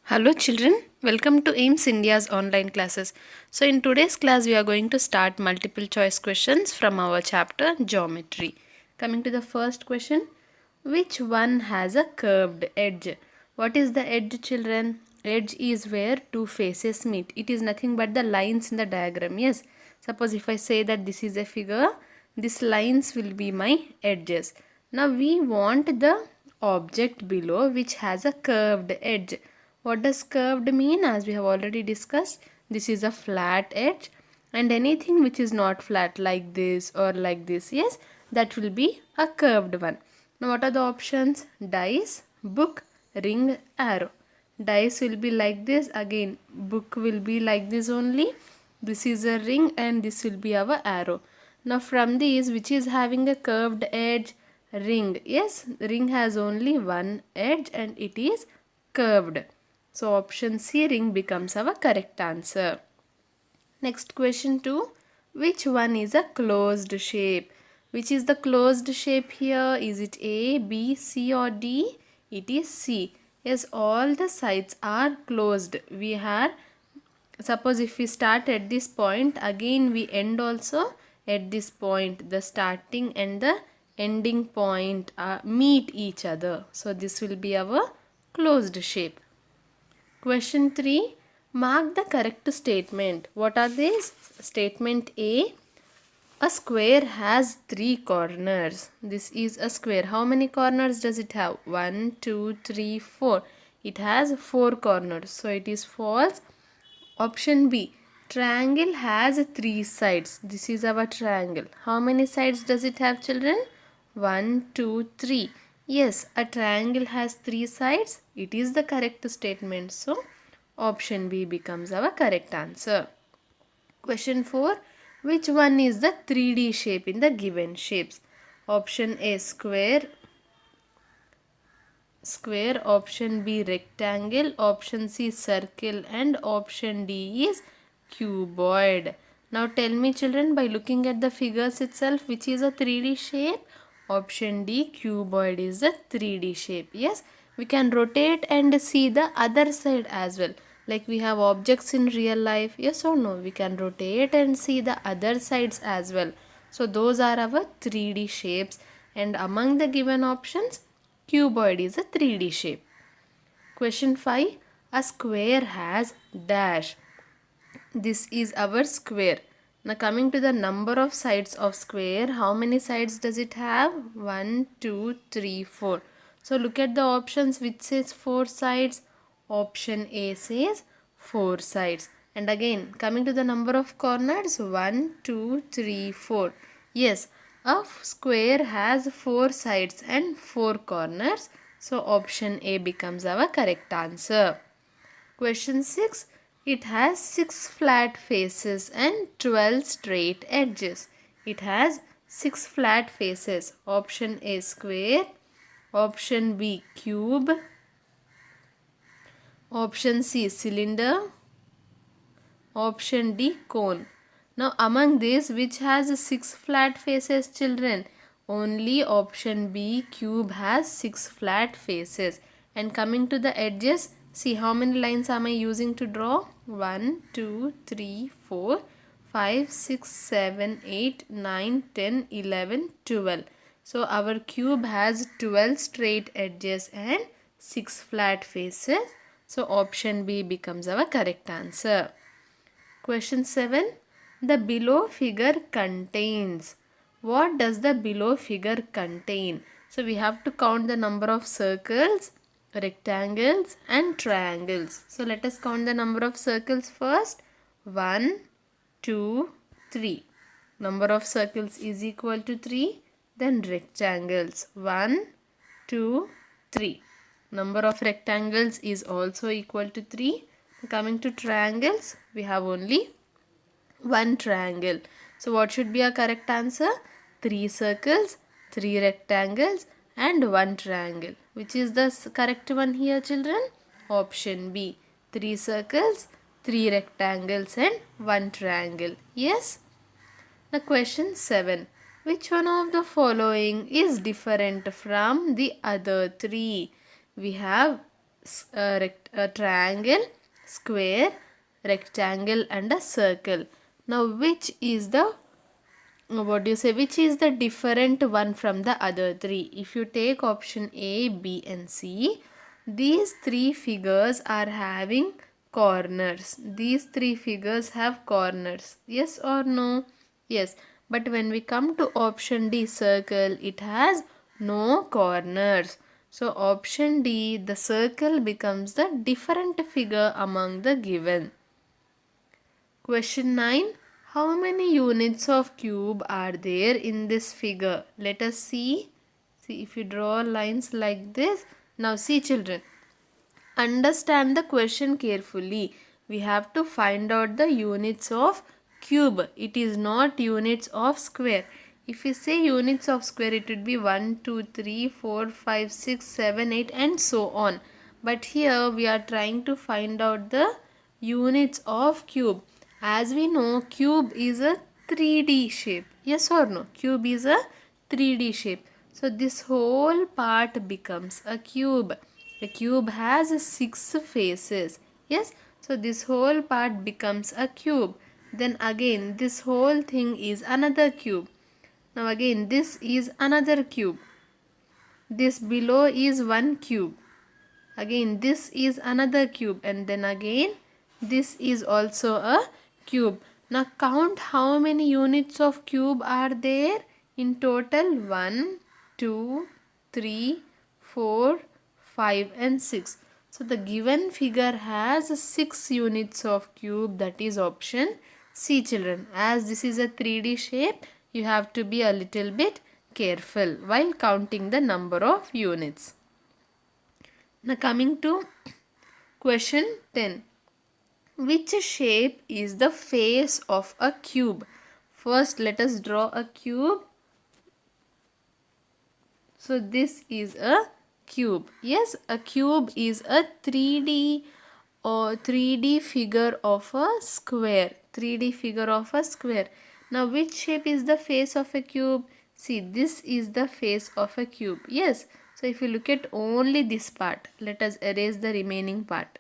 Hello children, welcome to AIMS India's online classes. So in today's class we are going to start multiple choice questions from our chapter Geometry. Coming to the first question, which one has a curved edge? What is the edge, children? Edge is where two faces meet. It is nothing but the lines in the diagram. Yes, suppose if I say that this is a figure, these lines will be my edges. Now we want the object below which has a curved edge. What does curved mean? As we have already discussed, this is a flat edge, and anything which is not flat like this or like this, yes, that will be a curved one. Now what are the options? Dice, book, ring, arrow. Dice will be like this, again book will be like this only. This is a ring and this will be our arrow. Now from these, which is having a curved edge? Ring. Yes, ring has only one edge and it is curved. So option C, ring, becomes our correct answer. Next question 2. Which one is a closed shape? Which is the closed shape here? Is it A, B, C or D? It is C. Yes, all the sides are closed. We are, suppose if we start at this point, again we end also at this point. The starting and the ending point meet each other. So this will be our closed shape. Question 3. Mark the correct statement. What are these? Statement A. A square has 3 corners. This is a square. How many corners does it have? 1, 2, 3, 4. It has 4 corners. So it is false. Option B. Triangle has 3 sides. This is our triangle. How many sides does it have, children? 1, 2, 3. Yes, a triangle has 3 sides. It is the correct statement. So, option B becomes our correct answer. Question 4. Which one is the 3D shape in the given shapes? Option A, square. Option B, rectangle. Option C, circle. And option D is cuboid. Now tell me, children, by looking at the figures itself, which is a 3D shape? Option D, cuboid is a 3D shape. Yes, we can rotate and see the other side as well. Like we have objects in real life. Yes or no? We can rotate and see the other sides as well. So those are our 3D shapes. And among the given options, cuboid is a 3D shape. Question 5. A square has dash. This is our square. Now coming to the number of sides of square, how many sides does it have? 1, 2, 3, 4. So look at the options which says 4 sides. Option A says 4 sides. And again coming to the number of corners, 1, 2, 3, 4. Yes, a square has 4 sides and 4 corners. So option A becomes our correct answer. Question 6. It has 6 flat faces and 12 straight edges. It has 6 flat faces. Option A, square. Option B, cube. Option C, cylinder. Option D, cone. Now among these, which has 6 flat faces, children? Only option B, cube, has 6 flat faces. And coming to the edges, see how many lines am I using to draw? 1, 2, 3, 4, 5, 6, 7, 8, 9, 10, 11, 12. So our cube has 12 straight edges and 6 flat faces. So option B becomes our correct answer. Question 7. The below figure contains. What does the below figure contain? So we have to count the number of circles, rectangles and triangles. So let us count the number of circles first. 1, 2, 3. Number of circles is equal to 3. Then rectangles. 1, 2, 3. Number of rectangles is also equal to 3. Coming to triangles, we have only one triangle. So what should be our correct answer? 3 circles, 3 rectangles and 1 triangle. Which is the correct one here, children? Option B. 3 circles, 3 rectangles and 1 triangle. Yes? Now question 7. Which one of the following is different from the other 3? We have a triangle, square, rectangle and a circle. Now which is the which is the different one from the other three? If you take option A, B and C, these three figures are having corners. These three figures have corners. Yes or no? Yes. But when we come to option D, circle, it has no corners. So option D, the circle becomes the different figure among the given. Question 9. How many units of cube are there in this figure? Let us see. See, if you draw lines like this. Now see children. Understand the question carefully. We have to find out the units of cube. It is not units of square. If we say units of square, it would be 1, 2, 3, 4, 5, 6, 7, 8 and so on. But here we are trying to find out the units of cube. As we know, cube is a 3D shape. Yes or no? Cube is a 3D shape. So this whole part becomes a cube. A cube has 6 faces. Yes. So this whole part becomes a cube. Then again this whole thing is another cube. Now again this is another cube. This below is one cube. Again this is another cube, and then again this is also a cube. Now count how many units of cube are there in total. 1, 2, 3, 4, 5 and 6. So the given figure has 6 units of cube, that is option C children. As this is a 3D shape, you have to be a little bit careful while counting the number of units. Now coming to question 10. Which shape is the face of a cube? First let us draw a cube. So this is a cube. Yes, a cube is a 3D or 3D figure of a square. 3D figure of a square. Now which shape is the face of a cube? See, this is the face of a cube. Yes. So if you look at only this part, let us erase the remaining part.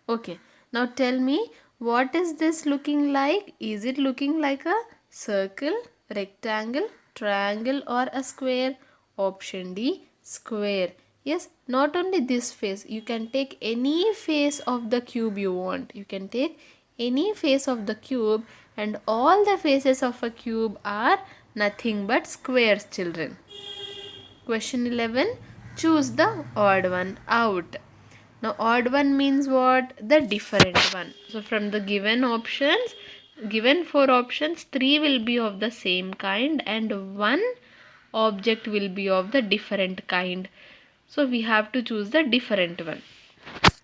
Okay. Now tell me, what is this looking like? Is it looking like a circle, rectangle, triangle or a square? Option D, square. Yes, not only this face, you can take any face of the cube you want. You can take any face of the cube, and all the faces of a cube are nothing but squares children. Question 11. Choose the odd one out. Now odd one means what? The different one. So from the given options, given 4 options, 3 will be of the same kind and 1 object will be of the different kind. So we have to choose the different one.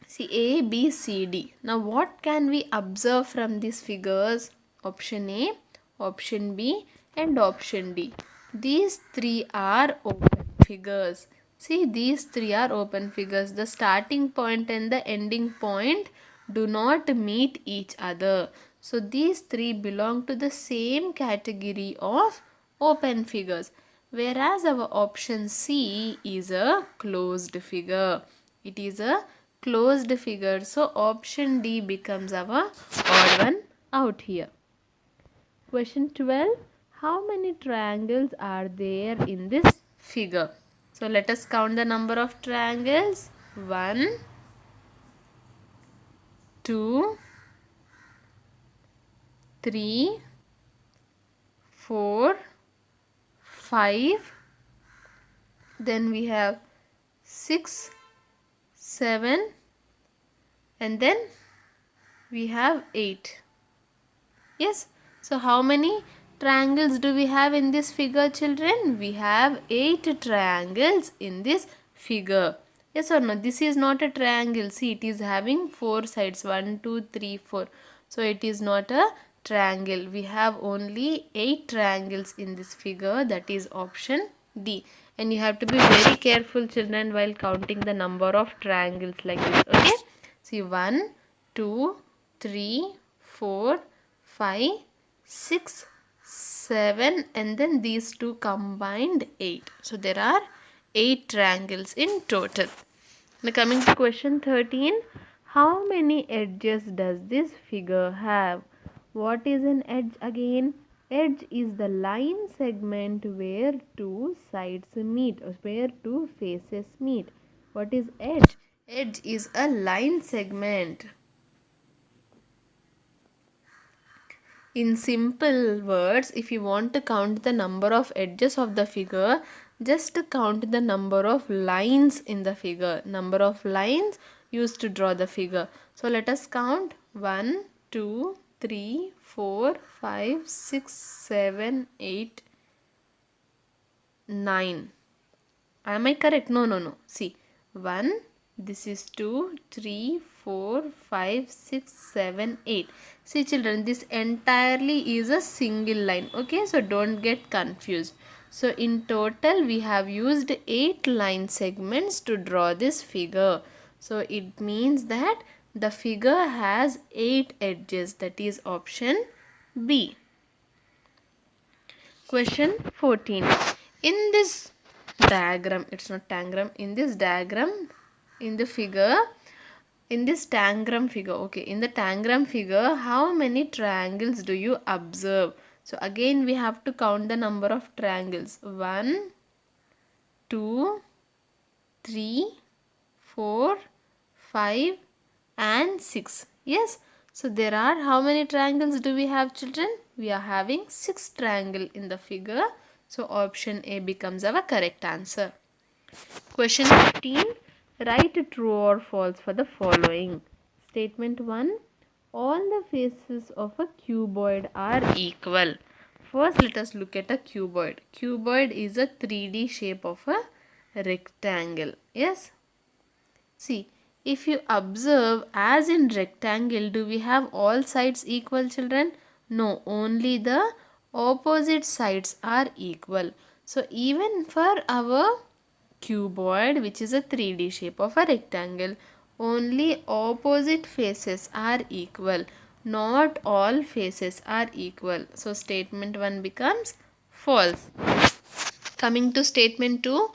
See, A, B, C, D. Now what can we observe from these figures? Option A, option B and option D. These 3 are open figures. See, these 3 are open figures. The starting point and the ending point do not meet each other. So these 3 belong to the same category of open figures. Whereas our option C is a closed figure. It is a closed figure. So option D becomes our odd one out here. Question 12. How many triangles are there in this figure? So let us count the number of triangles. 1, 2, 3, 4, 5. Then we have 6, 7 and then we have 8. Yes. So how many triangles do we have in this figure children? We have 8 triangles in this figure. Yes or no? This is not a triangle. See, it is having 4 sides. 1, 2, 3, 4. So it is not a triangle. We have only 8 triangles in this figure. That is option D. And you have to be very careful children while counting the number of triangles like this. Okay. See, 1, 2, 3, 4, 5, 6, 7 and then these two combined 8. So there are 8 triangles in total. Now coming to question 13, how many edges does this figure have? What is an edge again? Edge is the line segment where two sides meet or where two faces meet. What is edge? Edge is a line segment. In simple words, if you want to count the number of edges of the figure, just count the number of lines in the figure. Number of lines used to draw the figure. So let us count 1, 2, 3, 4, 5, 6, 7, 8, 9. Am I correct? No. See, 1, this is 2, 3, 4, 5, 6, 7, 8. See children, this entirely is a single line. Okay, so don't get confused. So in total, we have used 8 line segments to draw this figure. So it means that the figure has 8 edges. That is option B. Question 14. In this diagram, it's not tangram, in this diagram, in the figure, in this tangram figure, okay, in the tangram figure, how many triangles do you observe? So again we have to count the number of triangles. 1, 2, 3, 4, 5 and 6. Yes, so there are how many triangles do we have, children? We are having 6 triangles in the figure. So option A becomes our correct answer. Question 15. Write true or false for the following. Statement 1. All the faces of a cuboid are equal. First, let us look at a cuboid. Cuboid is a 3D shape of a rectangle. Yes. See, if you observe, as in rectangle, do we have all sides equal, children? No, only the opposite sides are equal. So even for our cuboid, which is a 3D shape of a rectangle, only opposite faces are equal. Not all faces are equal. So statement 1 becomes false. Coming to statement 2,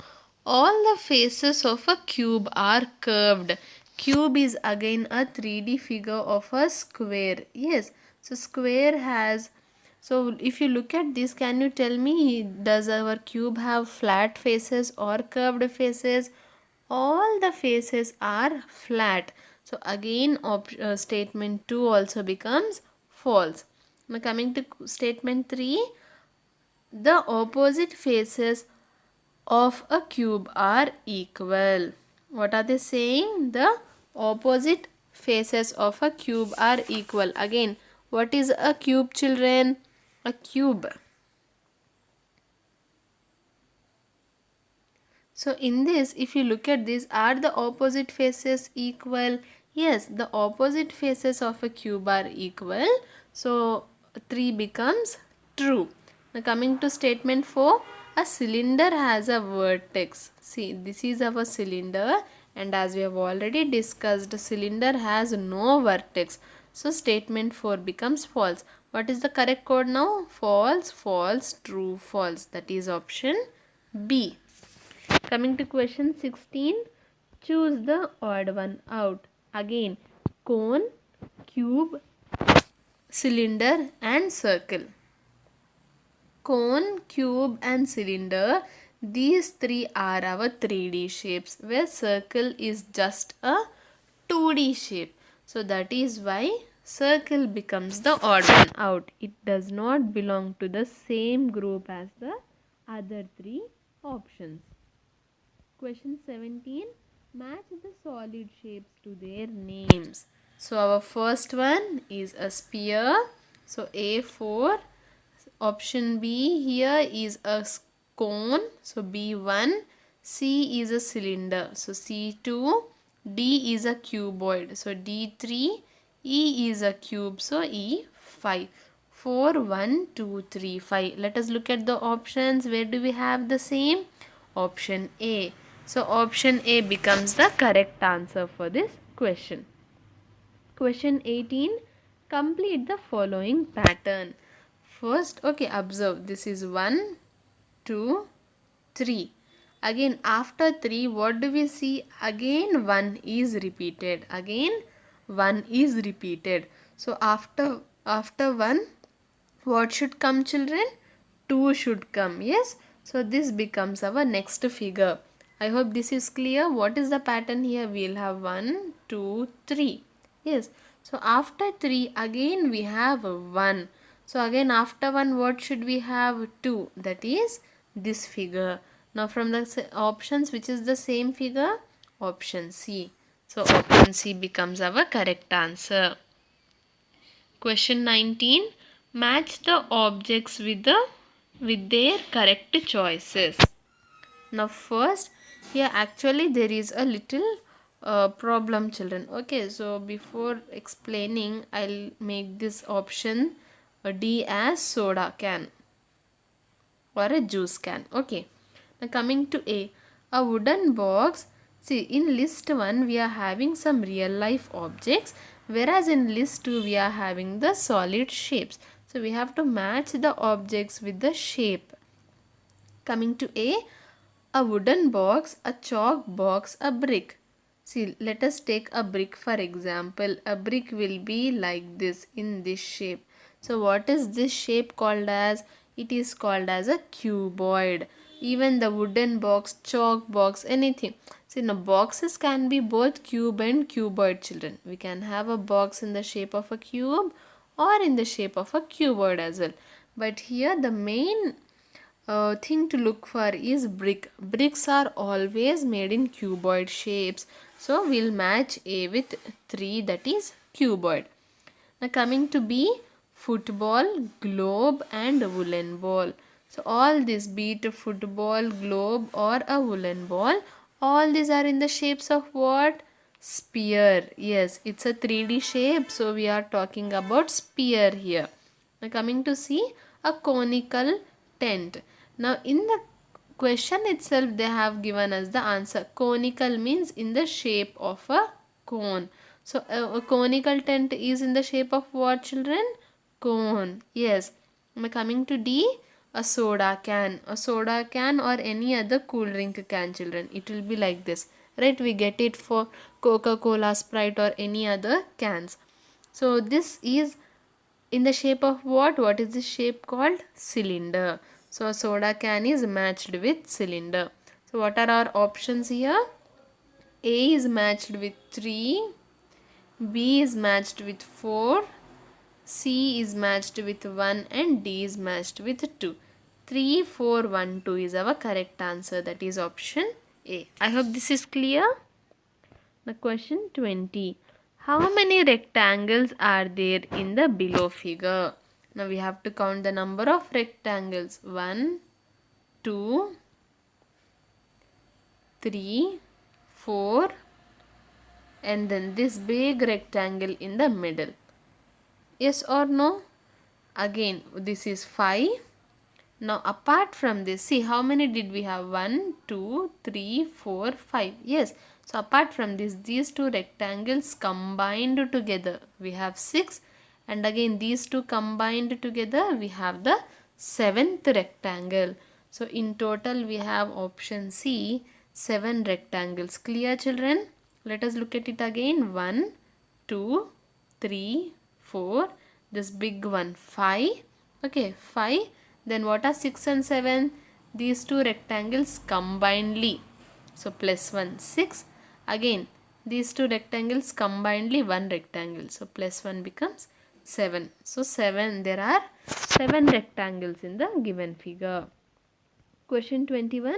all the faces of a cube are curved. Cube is again a 3D figure of a square. Yes, so square has, so if you look at this, can you tell me, does our cube have flat faces or curved faces? All the faces are flat. So again statement 2 also becomes false. Now coming to statement 3, the opposite faces of a cube are equal. What are they saying? The opposite faces of a cube are equal. Again, what is a cube, children? A cube. So in this, if you look at this, are the opposite faces equal? Yes, the opposite faces of a cube are equal. So 3 becomes true. Now coming to statement 4, a cylinder has a vertex. See, this is our cylinder, and as we have already discussed, cylinder has no vertex. So statement 4 becomes false. What is the correct code now? False, false, true, false. That is option B. Coming to question 16, choose the odd one out. Again, cone, cube, cylinder and circle. Cone, cube and cylinder, these 3 are our 3D shapes, where circle is just a 2D shape. So that is why circle becomes the odd one out. It does not belong to the same group as the other 3 options. Question 17. Match the solid shapes to their names. So our first one is a sphere. So A4. Option B here is a cone. So B1. C is a cylinder. So C2. D is a cuboid. So D3. E is a cube. So E5. 4, 1, 2, 3, 5. Let us look at the options. Where do we have the same? Option A. So option A becomes the correct answer for this question. Question 18. Complete the following pattern. First, okay, observe. This is 1, 2, 3. Again after 3, what do we see? Again 1 is repeated. Again 1 is repeated. So after 1, what should come, children? 2 should come. Yes. So this becomes our next figure. I hope this is clear. What is the pattern here? We'll have 1, 2, 3. Yes. So after 3, again we have 1. So again after 1, what should we have? 2. That is this figure. Now from the options, which is the same figure? Option C. So option C becomes our correct answer. Question 19. Match the objects with their correct choices. Now first, here actually there is a little problem, children. Okay, so before explaining, I'll make this option D as soda can or a juice can. Okay, now coming to a wooden box. See, in list 1 we are having some real life objects, whereas in list 2 we are having the solid shapes. So we have to match the objects with the shape. Coming to a wooden box, a chalk box, a brick. See, let us take a brick for example. A brick will be like this, in this shape. So what is this shape called as? It is called as a cuboid. Even the wooden box, chalk box, anything. See, now boxes can be both cube and cuboid, children. We can have a box in the shape of a cube or in the shape of a cuboid as well. But here the main thing to look for is brick. Bricks are always made in cuboid shapes. So we'll match A with 3, that is cuboid. Now coming to B, football, globe and woolen ball. So all this, be it a football, globe or a woolen ball, all these are in the shapes of what? Sphere. Yes, it's a 3D shape. So we are talking about sphere here. Now coming to C, a conical tent. Now in the question itself they have given us the answer. Conical means in the shape of a cone. So a conical tent is in the shape of what, children? Cone. Yes. Now coming to D, a soda can. A soda can or any other cool drink can, children. It will be like this. Right? We get it for Coca-Cola, Sprite or any other cans. So this is in the shape of what? What is this shape called? Cylinder. So a soda can is matched with cylinder. So what are our options here? A is matched with 3, B is matched with 4, C is matched with 1 and D is matched with 2. 3, 4, 1, 2 is our correct answer. That is option A. I hope this is clear. Now question 20. How many rectangles are there in the below figure? Now we have to count the number of rectangles. 1, 2, 3, 4 and then this big rectangle in the middle. Yes or no? Again this is 5. Now apart from this, see how many did we have? 1, 2, 3, 4, 5. Yes. So apart from this, these two rectangles combined together, we have 6. And again these two combined together, we have the 7th rectangle. So in total we have option C, 7 rectangles. Clear, children? Let us look at it again. 1, 2, 3, 4. This big one, 5. Okay, 5. Then what are 6 and 7? These two rectangles combinedly. So plus 1, 6. Again, these two rectangles combinedly, 1 rectangle. So plus 1 becomes 7. So 7, there are 7 rectangles in the given figure. Question 21.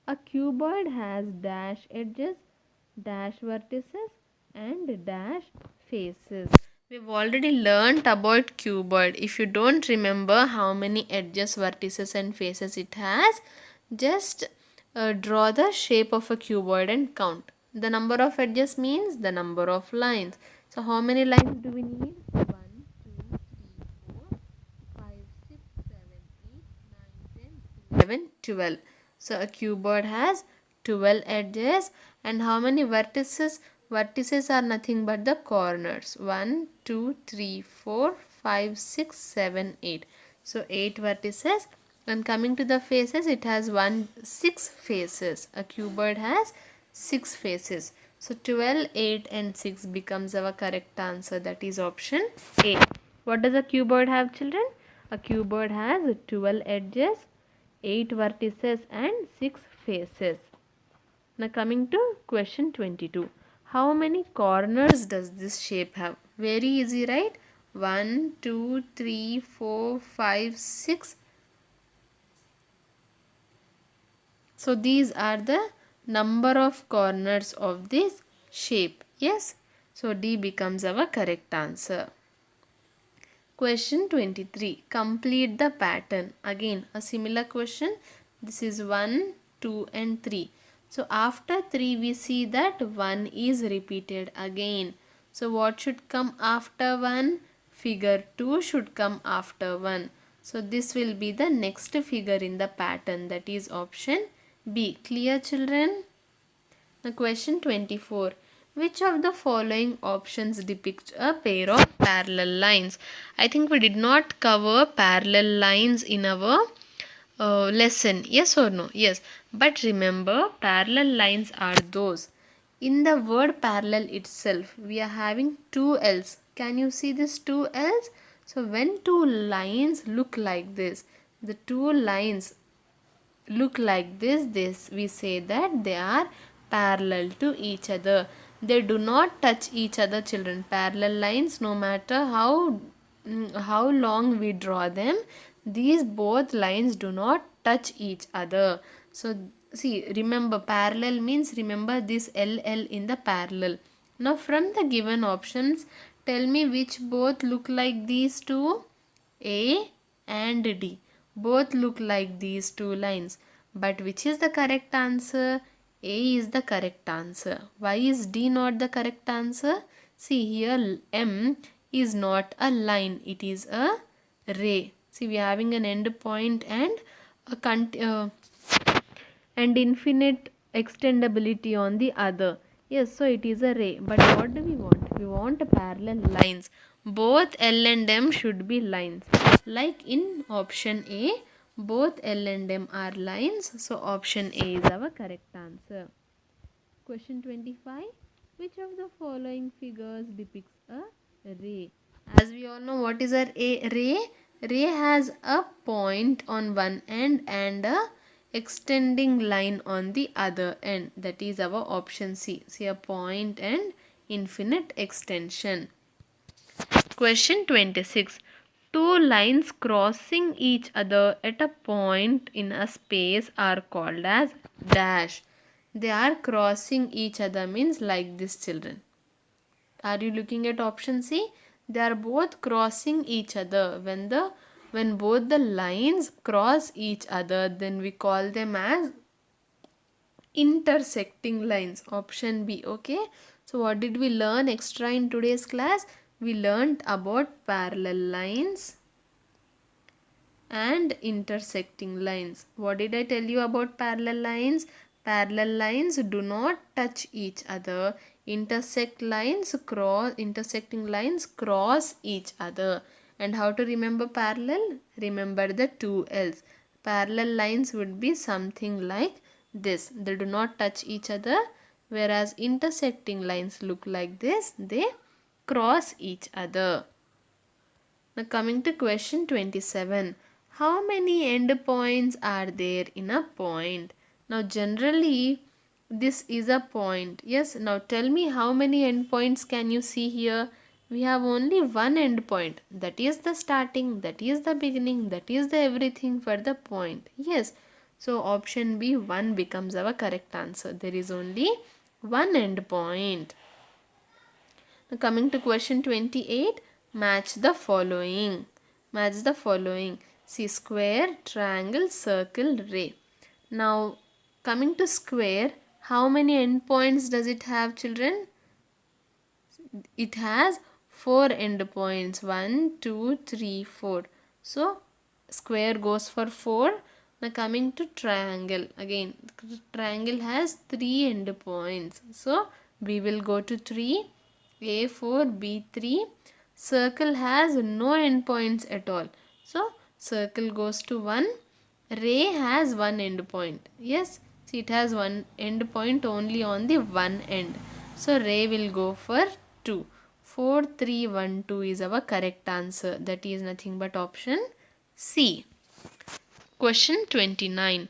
A cuboid has dash edges, dash vertices and dash faces. We've already learnt about cuboid. If you don't remember how many edges, vertices and faces it has, just draw the shape of a cuboid and count. The number of edges means the number of lines. So how many lines do we need? 1, 2, 3, 4, 5, 6, 7, 8, 9, 10, 11, 12. So a cuboid has 12 edges. And how many vertices? Vertices are nothing but the corners. 1, 2, 3, 4, 5, 6, 7, 8. So 8 vertices And coming to the faces, it has 6 faces. A cuboid has 6 faces. So 12, 8 and 6 becomes our correct answer. That is option A. What does a cuboid have, children? A cuboid has 12 edges, 8 vertices and 6 faces. Now coming to question 22. How many corners does this shape have? Very easy, right? 1, 2, 3, 4, 5, 6. So these are the number of corners of this shape. Yes. So D becomes our correct answer. Question 23. Complete the pattern. Again a similar question. This is 1, 2 and 3. So after 3 we see that 1 is repeated again. So what should come after 1? Figure 2 should come after 1. So this will be the next figure in the pattern, that is option B. Clear, children? Now question 24. Which of the following options depicts a pair of parallel lines? I think we did not cover parallel lines in our lesson. Yes or no? Yes. But remember, parallel lines are those. In the word parallel itself, we are having two L's. Can you see this two L's? So when two lines look like the two lines look like this we say that they are parallel to each other. They do not touch each other, children. Parallel lines, no matter how long we draw them, these both lines do not touch each other. So see, remember, parallel means, remember this LL in the parallel. Now from the given options, tell me which both look like these two. A and D both look like these two lines. But which is the correct answer? A is the correct answer. Why is D not the correct answer? See here, M is not a line, it is a ray. See, we are having an end point and and infinite extendability on the other. Yes, so it is a ray. But what do we want? We want parallel lines. Both L and M should be lines. Like in option A, both L and M are lines. So option A is our correct answer. Question 25. Which of the following figures depicts a ray? As we all know, what is a ray? Ray has a point on one end and a extending line on the other end. That is our option C. See, a point and infinite extension. Question 26. Two lines crossing each other at a point in a space are called as dash. They are crossing each other means like this, children. Are you looking at option C? They are both crossing each other. When both the lines cross each other, then we call them as intersecting lines. Option B. Okay. So what did we learn extra in today's class? We learned about parallel lines and intersecting lines. What did I tell you about parallel lines? Parallel lines do not touch each other. Intersecting lines cross each other. And how to remember parallel? Remember the two L's. Parallel lines would be something like this. They do not touch each other, whereas intersecting lines look like this. They cross each other. Now coming to question 27. How many endpoints are there in a point? Now generally this is a point. Yes, now tell me how many endpoints can you see here? We have only one endpoint. That is the starting, that is the beginning, that is the everything for the point. Yes, so option B, 1 becomes our correct answer. There is only one endpoint. Now coming to question 28, match the following. Match the following. See, square, triangle, circle, ray. Now coming to square, how many endpoints does it have, children? It has 4 endpoints. 1, 2, 3, 4. So square goes for 4. Now coming to triangle, again triangle has 3 endpoints. So we will go to 3. A4, B3. Circle has no endpoints at all. So circle goes to 1. Ray has one end point. Yes, see it has one end point only on the one end. So ray will go for 2. 4, 3, 1, 2 is our correct answer. That is nothing but option C. Question 29.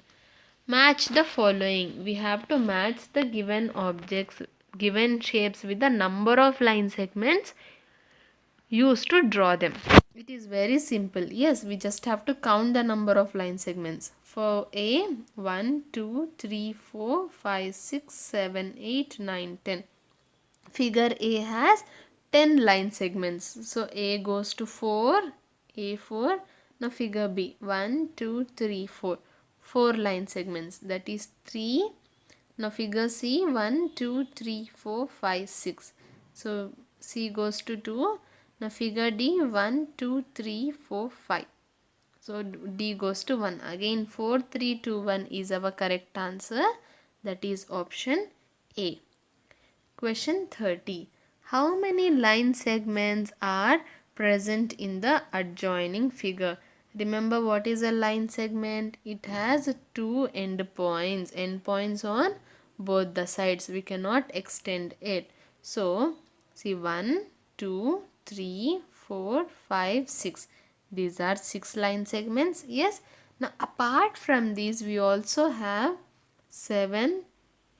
Match the following. We have to match the given objects, given shapes with the number of line segments used to draw them. It is very simple. Yes, we just have to count the number of line segments. For A, 1, 2, 3, 4, 5, 6, 7, 8, 9, 10. Figure A has 10 line segments. So A goes to 4, A4. Now figure B, 1, 2, 3, 4. 4 line segments, that is 3. Now figure C, 1, 2, 3, 4, 5, 6. So C goes to 2. Now figure D, 1, 2, 3, 4, 5. So D goes to 1. Again 4, 3, 2, 1 is our correct answer. That is option A. Question 30. How many line segments are present in the adjoining figure? Remember what is a line segment? It has two endpoints on both the sides. We cannot extend it. So, see 1, 2, 3, 4, 5, 6. These are 6 line segments. Yes. Now, apart from these, we also have 7,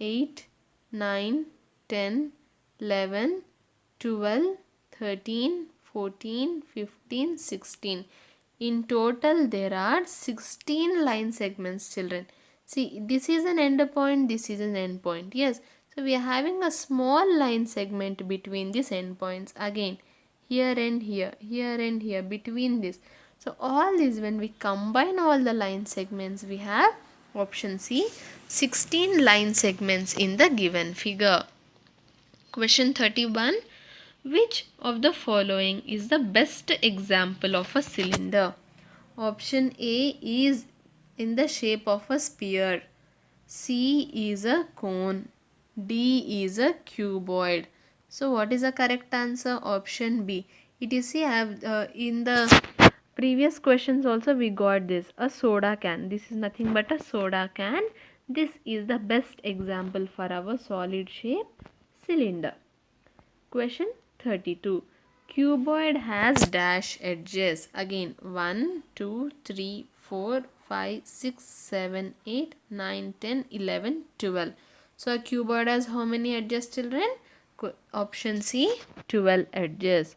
8, 9, 10, 11, 12, 13, 14, 15, 16. In total, there are 16 line segments, children. See, this is an end point, this is an end point. Yes, so we are having a small line segment between these endpoints. Again, here and here, here and here, between this. So, all these, when we combine all the line segments, we have option C, 16 line segments in the given figure. Question 31. Which of the following is the best example of a cylinder? Option A is in the shape of a sphere. C is a cone. D is a cuboid. So what is the correct answer? Option B. It is see, I have in the previous questions also we got this, a soda can. This is nothing but a soda can. This is the best example for our solid shape cylinder. Question 32. Cuboid has dash edges. Again 1, 2, 3, 4, 5, 6, 7, 8, 9, 10, 11, 12. So a cuboid has how many edges, children? Option C, 12 edges.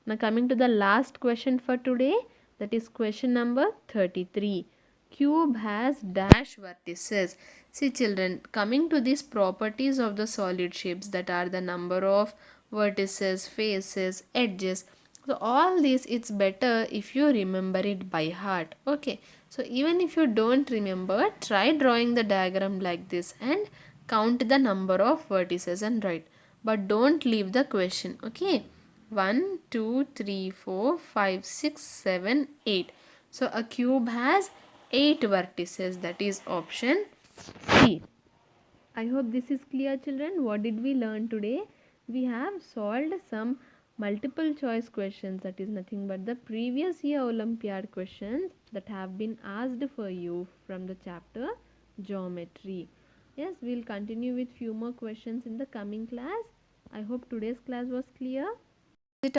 Now coming to the last question for today, that is question number 33. Cube has dash vertices. See children, coming to these properties of the solid shapes, that are the number of vertices, faces, edges. So all this, it's better if you remember it by heart. Okay. So even if you don't remember, try drawing the diagram like this and count the number of vertices and write. But don't leave the question. Okay. 1, 2, 3, 4, 5, 6, 7, 8. So a cube has 8 vertices. That is option C. I hope this is clear, children. What did we learn today? We have solved some multiple choice questions, that is nothing but the previous year Olympiad questions that have been asked for you from the chapter Geometry. Yes, we'll continue with few more questions in the coming class. I hope today's class was clear.